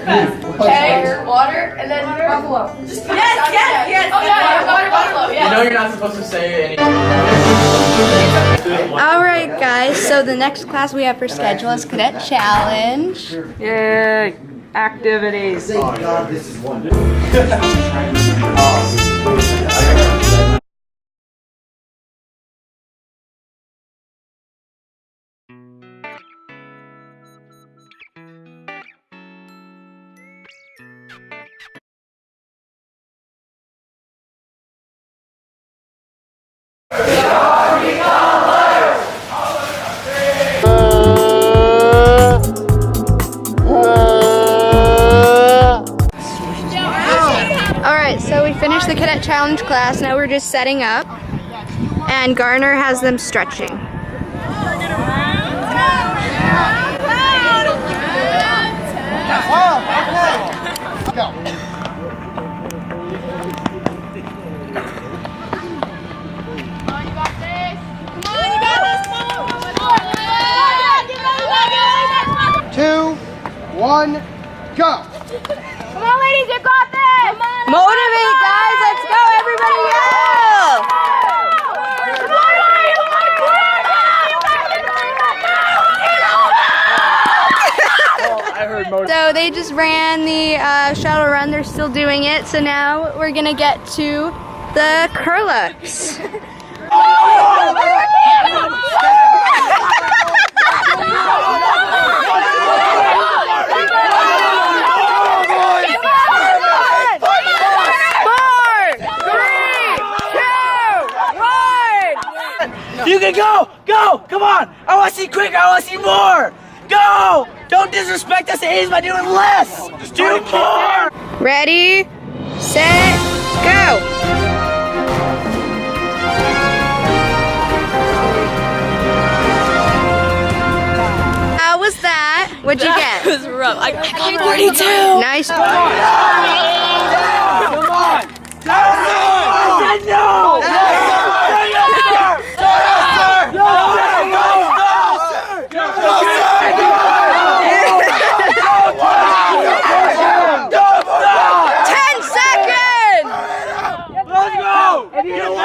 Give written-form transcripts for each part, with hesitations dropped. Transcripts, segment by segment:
Okay, water, and then buffalo. Yes. Oh yeah, water, buffalo. Yeah. You know you're not supposed to say anything. Alright guys, so the next class we have for schedule is Cadet Challenge. Yay! Activities. Thank God this is one. Alright, so we finished the Cadet Challenge class, now we're just setting up, and Garner has them stretching. Two, one, go! Come on, ladies, you got this! Motivate guys, let's go, everybody yell! So they just ran the shuttle run, they're still doing it, so now we're gonna get to the curl-ups. You can go! Go! Come on! I want to see quicker! I want to see more! Go! Don't disrespect us HEYYs by doing less! Just do more! Ready, set, go! How was that? What'd you get? It was rough. I got 42! Nice. Come on! I said no!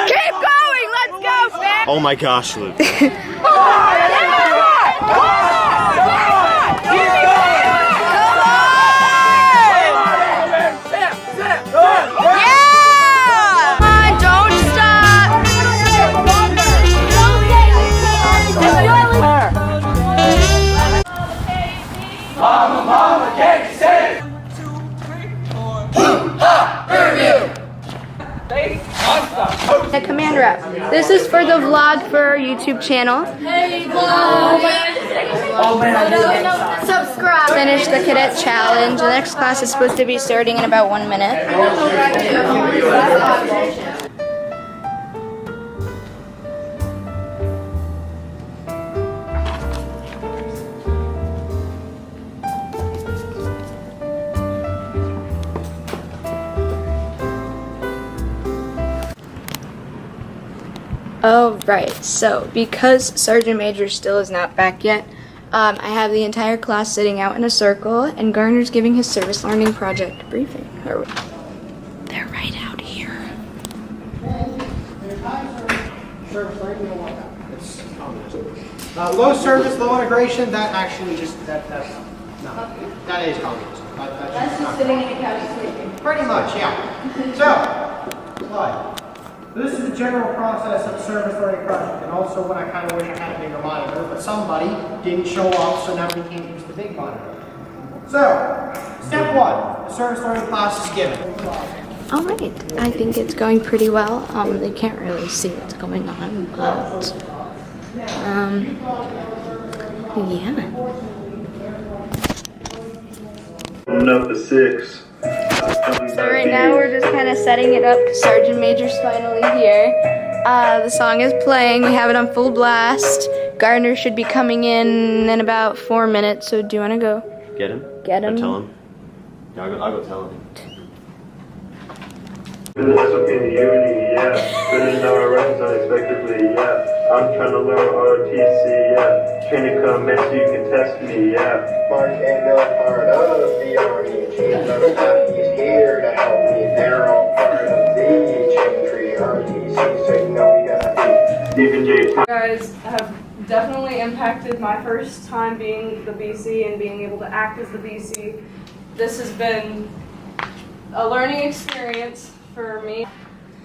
Keep going! Let's go, Sam! Oh my gosh, Luke. The command rep. This is for the vlog for our YouTube channel. Subscribe. Finish the cadet challenge. The next class is supposed to be starting in about 1 minute. Oh, right. So, because Sergeant Major still is not back yet, I have the entire class sitting out in a circle, and Garner's giving his service learning project briefing. They're right out here. Low service, low integration, that actually just, that is communism. That's just sitting in a couch sleeping. Pretty much, yeah. So, slide. This is the general process of service learning project, and also what I kind of wish I had a bigger monitor, but somebody didn't show up, so now we can't use the big monitor. So, step one, the service learning class is given. Alright, I think it's going pretty well. They can't really see what's going on, but, yeah. Up to 6. So right now we're just kind of setting it up because Sergeant Major's finally here. The song is playing. We have it on full blast. Gardner should be coming in about 4 minutes. So do you want to go? Get him? Get him. Or tell him? Yeah, I'll go tell him. Unexpectedly, yeah. Couldn't know our runs unexpectedly, yeah. I'm trying to learn ROTC, yeah. Trying to come in so you can test me, yeah. Mark and Bill part of the REG. Learn he's here to help me. They're all part of the chain tree ROTC, so you know we gotta be. Stephen J. You guys have definitely impacted my first time being the BC and being able to act as the BC. This has been a learning experience for me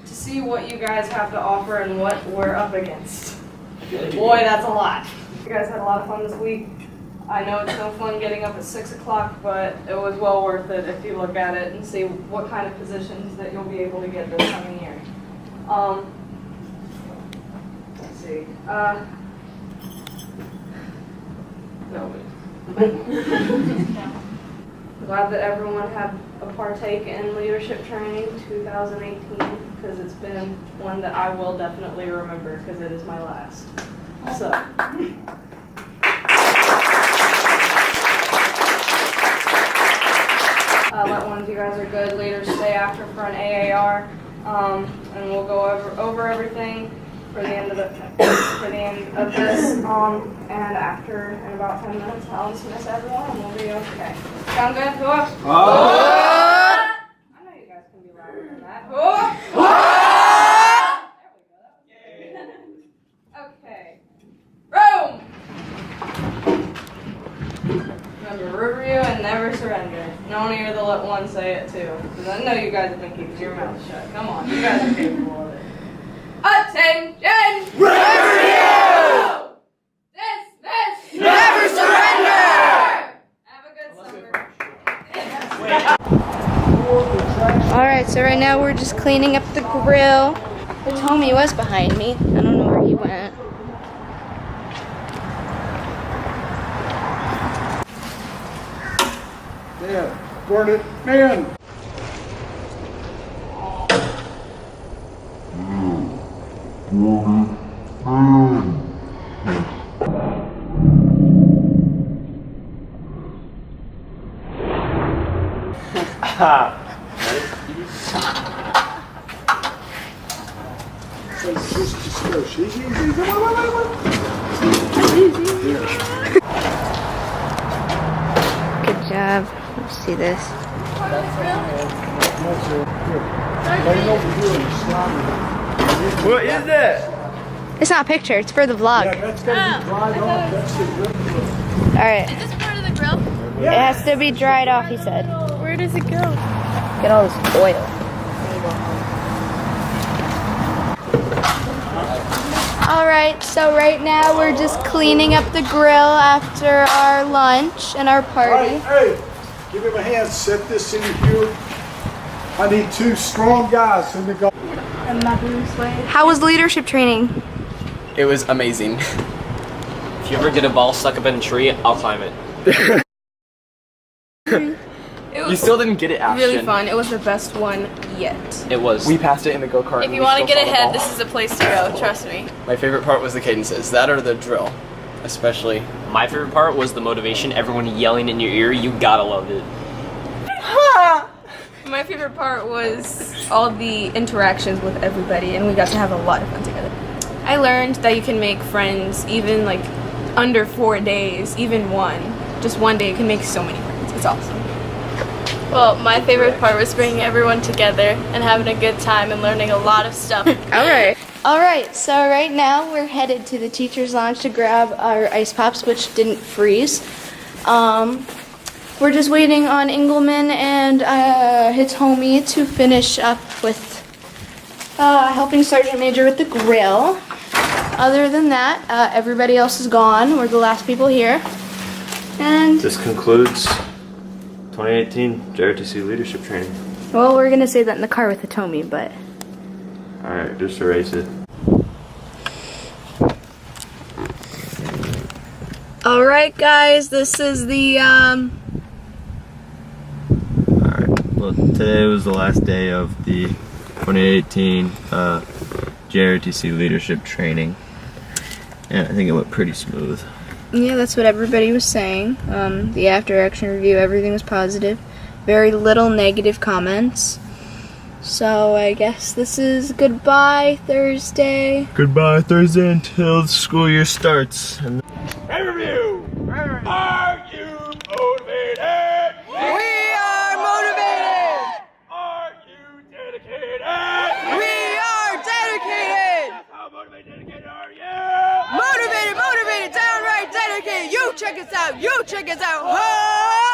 to see what you guys have to offer and what we're up against. Boy, that's a lot. You guys had a lot of fun this week. I know it's no fun getting up at 6 o'clock, but it was well worth it if you look at it and see what kind of positions that you'll be able to get this coming year. Let's see. No. Glad that everyone had a partake in leadership training 2018 because it's been one that I will definitely remember because it is my last. So. Let one of you guys are good leaders stay after for an AAR, and we'll go over everything for the end of this, and after in about 10 minutes I'll dismiss everyone and we'll be okay. Sound good? Whoa. I know you guys can be louder than that. There we go. Okay. Rome! Remember, Riverview and never surrender. And I want to hear the let one say it too, because I know you guys have been keeping your mouths shut. Come on, you guys are capable of it. Attention! Riverview! Dismiss! Never surrender! Have a good summer. Alright, so right now we're just cleaning up the grill. The homie was behind me. I don't know where he went. Yeah, burn it, man. Good job. Let's see this. What is that? It's not a picture, it's for the vlog. That's gonna be dried off. That's the grill. Alright. Is this part of the grill? It has to be dried off, he said. Where does it go? Get all this oil. Alright, so right now we're just cleaning up the grill after our lunch and our party. Hey, give him a hand. Set this in here. I need 2 strong guys in the go. How was leadership training? It was amazing. If you ever get a ball stuck up in a tree, I'll climb it. You still didn't get it, Ashton. Really fun. It was the best one yet. It was. We passed it in the go-kart. If you want to get ahead, this is a place to go, trust me. My favorite part was the cadences. That or the drill, especially. My favorite part was the motivation. Everyone yelling in your ear. You gotta love it. My favorite part was all the interactions with everybody, and we got to have a lot of fun together. I learned that you can make friends even like under 4 days, even one. Just one day you can make so many friends. It's awesome. Well, my favorite part was bringing everyone together and having a good time and learning a lot of stuff. Alright, so right now we're headed to the teacher's lounge to grab our ice pops, which didn't freeze. We're just waiting on Engelman and his homie to finish up with helping Sergeant Major with the grill. Other than that, everybody else is gone. We're the last people here. And This concludes 2018 JROTC leadership training. well, we're gonna say that in the car with Hitomi, but Alright, just erase it. alright guys, this is the Alright, well today was the last day of the 2018 JROTC leadership training. And I think it went pretty smooth. yeah, that's what everybody was saying. The after action review, everything was positive. Very little negative comments. So I guess this is goodbye Thursday. Goodbye Thursday until the school year starts. And Riverview! Are you motivated? We are motivated! Are you dedicated? We are dedicated! How motivated, dedicated are you? Motivated, downright dedicated! You check us out! You check us out! Ho!